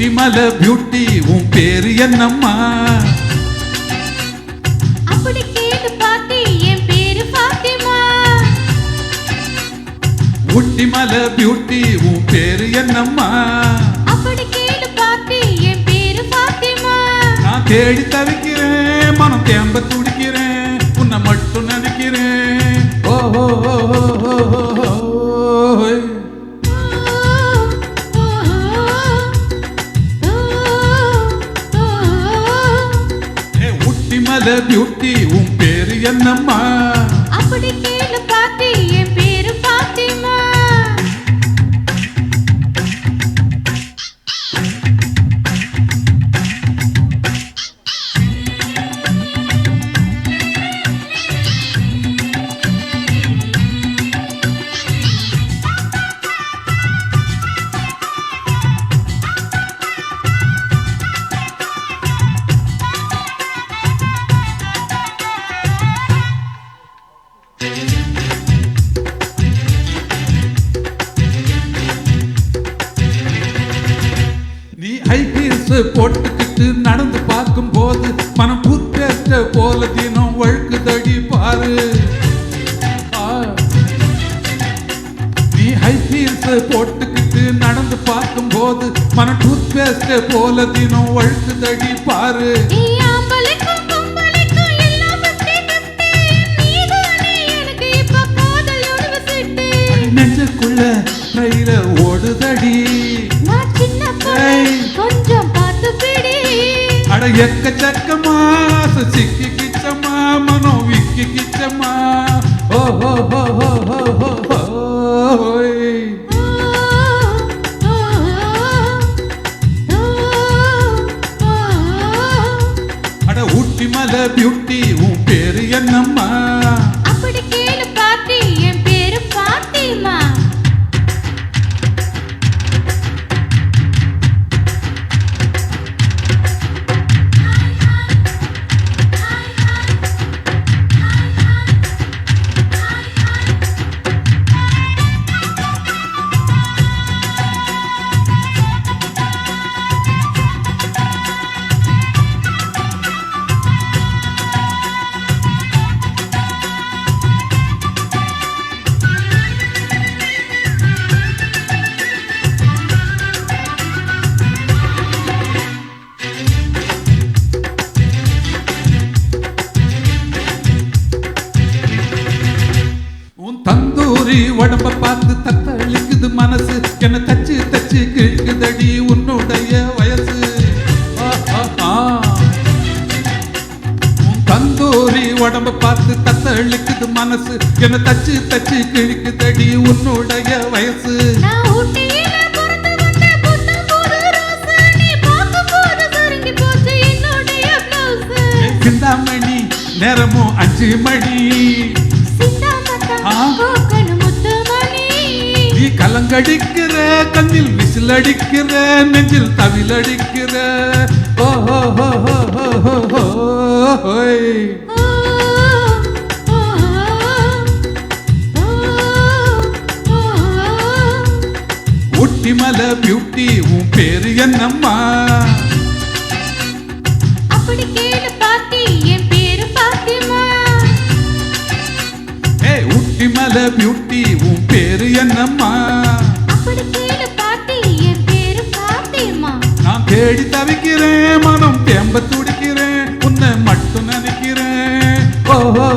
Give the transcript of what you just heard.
ஊட்டிமலை beauty உன் பேரு என்னம்மா? அப்படி கேளு பாட்டி, என் பேரு பாத்திமா. ஊட்டிமலை பியூட்டி உன் பேரு என்னம்மா? அப்படி கேளு பாட்டி, என் பேரு பாத்திமா. நான் தேடி தவிக்கிறேன், மனம் தேம்ப துடிக்கிறேன், உன்னை மட்டும் நினைக்கிறேன். ஓஹோ ஊட்டிமலை பியூட்டி உன் பேரு என்னம்மா? அப்படி கேளு பாட்டி, என் பேரு பாத்திமா. நீ ஹை ஹீல்ஸ் போட்டுக்கிட்டு நடந்து பார்க்கும் போது மனம் புத்தேற்ற போல தினம் வழுக்குதடி பாரு. நீ ஹை ஹீல்ஸ் போட்டுக்கிட்டு நடந்து பார்க்கும் போது மனம் டூத் பேஸ்ட் போல தினம் வழுக்குதடி பாரு. நெஞ்சுக்குள்ள ரயில ஓடுதடி, கொஞ்சம் பார்த்து பிடி. அட எக்கச்சக்கமா சிக்கி கிச்சமா மனம் விக்கி கிச்சமா. ஓஹோ அட ஊட்டிமலை பியூட்டி உன் பேரு என்னம்மா? அப்படி கேளு பாட்டி, என் பேரு பாத்திமா. தந்தூரி உடம்ப பார்த்து தத்தளிக்குது மனசு, என்ன தச்சு தச்சு கிழிக்குதடி உன்னுடைய வயசு. தந்தூரி உடம்ப பார்த்து தத்தளிக்குது மனசு, என்ன தச்சு தச்சு கிழிக்குதடி உன்னுடைய வயசு. சிந்தாமணி நேரமும் 5 மணி, நீ கலங்கடிக்கிற கண்ணில் விசில் அடிக்கிற நெஞ்சில் தவில் அடிக்கிற. ஓஹோ ஊட்டிமலை பியூட்டி உன் பேரு என்னம்மா? அப்படி கேளு பாட்டி, என் பேரு பாத்திமா. ஊட்டிமலை பியூட்டி உன் பேரு என்னம்மா? அப்படி கேளு பாட்டி, என் பேரு பாத்திமா. நான் தேடி தவிக்கிறேன், மனம் தேம்ப துடிக்கிறேன், உன்னை மட்டும் நினைக்கிறேன். ஓஹோ